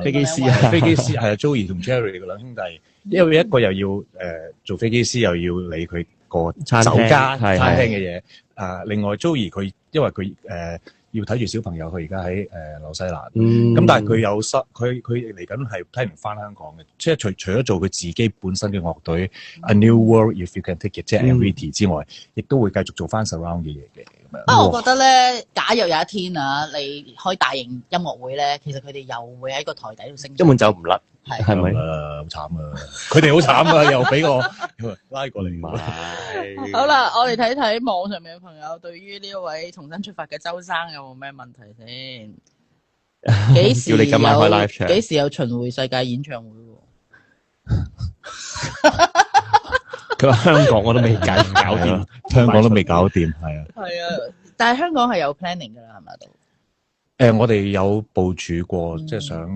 飛機師啊，飛機師係啊 Joey 同 Jerry 嘅兩兄弟，因為一個又要做飛機師，又要理佢個酒家餐廳嘅嘢，另外 Joey 佢因為佢要睇住小朋友，佢而家喺紐西蘭。嗯，咁但係佢嚟緊係 planning 翻香港嘅，即係除咗做佢自己本身嘅樂隊 A New World If You Can Take It 即係 MVT 之外，亦都會繼續做翻 surround 嘅嘢嘅咁樣。不過我覺得咧，假若有一天啊，你開大型音樂會咧，其實佢哋又會喺個台底度升，根本走唔甩，係係咪？好慘啊！佢哋好慘啊，又俾我拉過嚟。好啦，我哋睇睇網上面嘅朋友對於呢一位重新出發嘅周生有冇咩問題先？幾時叫你今晚開 live chat 幾時有巡迴世界演唱會喎？佢話香港我都未搞掂，香港都未搞掂，係啊。係啊，但係香港係有 planning 㗎啦，係咪都？我哋有部署過，即係想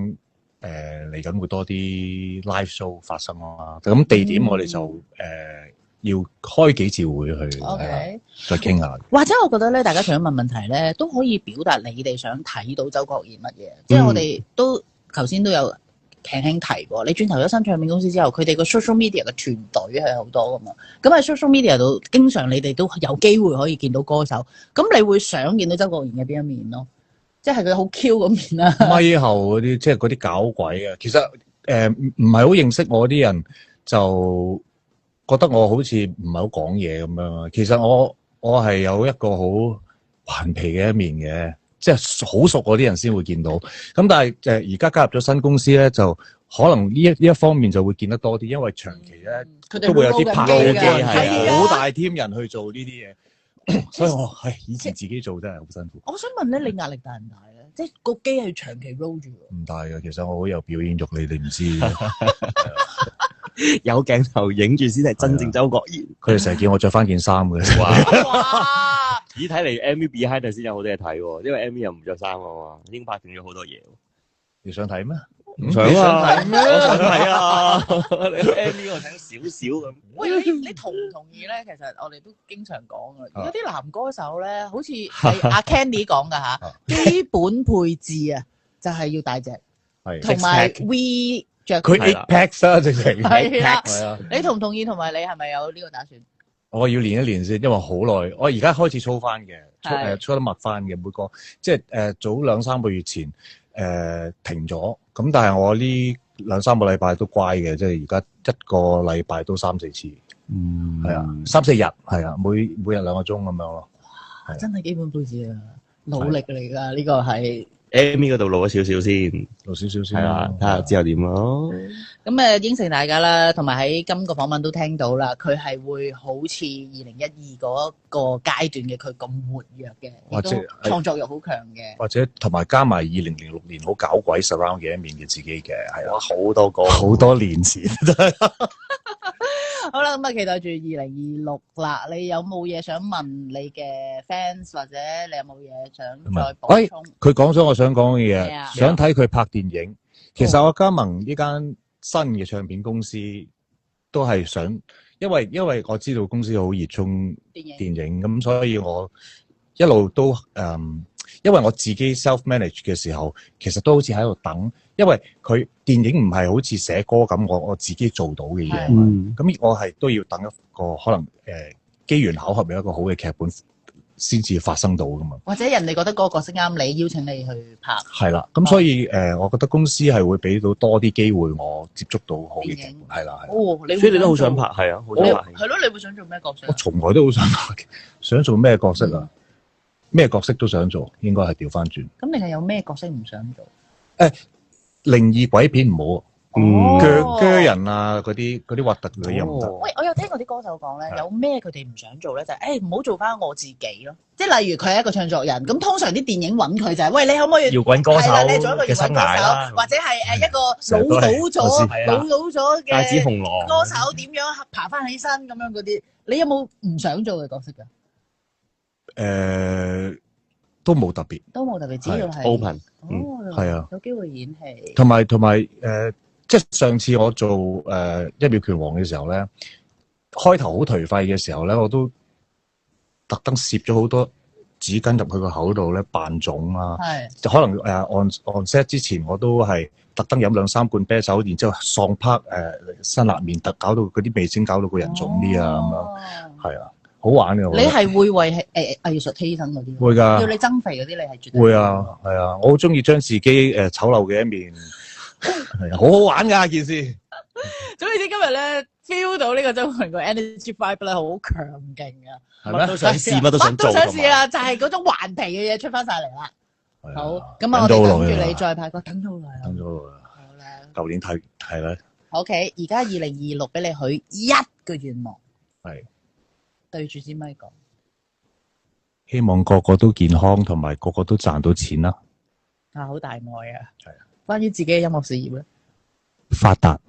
嚟緊會多啲 live show 發生啊。咁地點我哋就要開幾次會去 OK 再傾下。或者我覺得咧，大家除咗問問題咧，都可以表達你哋想睇到周國賢乜嘢。即係我哋都頭先都有輕輕提過，你轉頭咗新唱片公司之後，佢哋個 social media 嘅團隊係好多噶嘛。咁喺 social media 度，經常你哋都有機會可以見到歌手。咁你會想見到周國賢嘅邊一面咯？即係佢好 Q 嗰面啦。咪後嗰啲，即係嗰啲搞鬼啊！其實唔係好認識我啲人，就覺得我好似唔係好講嘢咁樣。其實我係有一個好頑皮嘅一面嘅，即係好熟嗰啲人先會見到。咁但係而家加入咗新公司咧，就可能呢一方面就會見得多啲，因為長期咧都會有啲拍機係好大 team 人去做呢啲嘢。所以我以前自己做真係好辛苦。我想問咧，你壓力大唔大咧？即係個機係長期 roll 住喎。唔大嘅，其實我好有表演欲，你哋唔知。有鏡頭影住先係真正周國賢。佢哋成日叫我着翻件衫嘅。哇！咦，睇嚟 MV behind 先有好多嘢睇喎，因為 MV 又唔着衫啊嘛，已經拍定咗好多嘢。你想睇咩？唔想啊！我想睇啊！你 MV 我睇咗少少咁。喂，你同唔同意咧？其實我哋都經常講嘅，有啲男歌手咧，好似係阿 Candy 講㗎嚇，基本配置啊，就係要大隻，同埋 V 着佢 eight packs 啊，直情係啦。你同唔同意？同埋你係咪有呢個打算？我要練一練先，因為好耐，我而家開始操翻嘅，操得密翻嘅，每個即係早2-3個月前停咗，咁但係我呢2-3個禮拜都乖嘅，即係而家一個禮拜都3-4次，係啊，3-4日係啊，每日2個鐘咁樣咯。哇，真係基本配置啊，努力嚟㗎，呢個係。MV 嗰度露咗少少先，露少少先，係啦，睇下之後點咯。咁應承大家啦，同埋喺今個訪問都聽到啦，佢係會好似2012嗰個階段嘅佢咁活躍嘅，亦都創作欲好強嘅，或者同埋加埋2006年好搞鬼 surround 嘅一面嘅自己嘅，係啊，好多歌，好多年前真係。好啦，咁期待住2026啦。你有冇嘢想問你嘅 fans， 或者你有冇嘢想再補充？佢講咗我想講嘅嘢，想睇佢拍電影。其實我加盟呢間新嘅唱片公司，都係想，因為我知道公司好熱衷電影，咁所以我一路都因為我自己 self manage 嘅時候，其實都好似喺度等。因為佢電影唔係好似寫歌咁，我自己做到嘅嘢，咁我係都要等一個可能機緣巧合有一個好嘅劇本先至發生到噶嘛。或者人哋覺得嗰個角色啱你，邀請你去拍。係啦，咁所以我覺得公司係會俾到多啲機會我接觸到好嘅劇本，係啦。哦，所以你都好想拍，係啊，好想拍。係咯，你會想做咩角色？我從來都好想拍嘅，想做咩角色啊？咩角色都想做，應該係調翻轉。咁你係有咩角色唔想做？靈異鬼片唔好，鋸人啊，嗰啲核突嘅又唔得。喂，我有聽過啲歌手講咧，有咩佢哋唔想做咧，就係唔好做翻我自己咯。即係例如佢係一個唱作人，咁通常啲電影揾佢就係，喂，你可唔可以搖滾歌手嘅生涯啦，或者係一個老倒咗嘅帶子雄狼歌手點樣爬翻起身咁樣嗰啲，你有冇唔想做嘅角色㗎？都冇特別，只要係 open，係啊，有機會演戲。同埋即係上次我做一秒拳王嘅時候咧，開頭好頹廢嘅時候咧，我都特登攝咗好多紙巾入佢個口度咧扮腫啊，就可能on set 之前我都係特登飲2-3罐啤酒，然之後喪拍辛辣麵，搞到嗰啲味精搞到個人腫啲啊咁樣，係啊。好玩嘅。我覺得你係會為藝術犧牲嗰啲？會㗎要你增肥嗰啲，你係絕對會啊，係啊，我好中意將自己醜陋嘅一面，係啊，好好玩㗎件事。總之今日咧 feel 到呢個周文個 energy vibe 咧好強勁啊！係咩？都想試，乜都想做，都想試啊！就係嗰種頑皮嘅嘢出翻晒嚟啦。好，咁啊，我哋等住你再拍過，等咗好耐啦。等咗好耐。好啦。舊年係啦。OK， 而家2026俾你許一個願望。係。對住支咪講。希望個個都健康，同埋個個都賺到錢啦。啊，好大愛啊！係啊。關於自己嘅音樂事業咧。發達。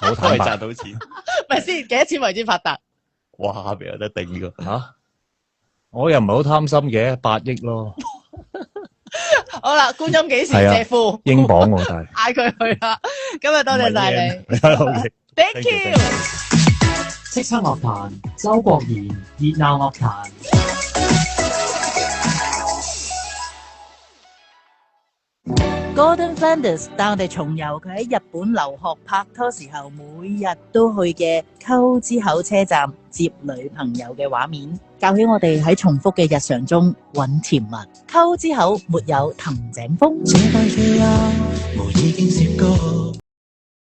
好坦白。賺到錢。咪先，幾多錢為之發達？哇，邊有得定噶吓？我又唔係好貪心嘅，8億咯。好啦，觀音幾時借庫？英鎊喎，但係嗌佢去啦。今日多謝晒你。Thank you。叱咤樂壇，周國賢，熱鬧樂壇。Gordon Flanders 帶我哋重遊佢喺日本留學拍拖時候每日都去嘅溝之口車站接女朋友嘅畫面，教起我哋喺重複嘅日常中揾甜蜜。溝之口沒有藤井風。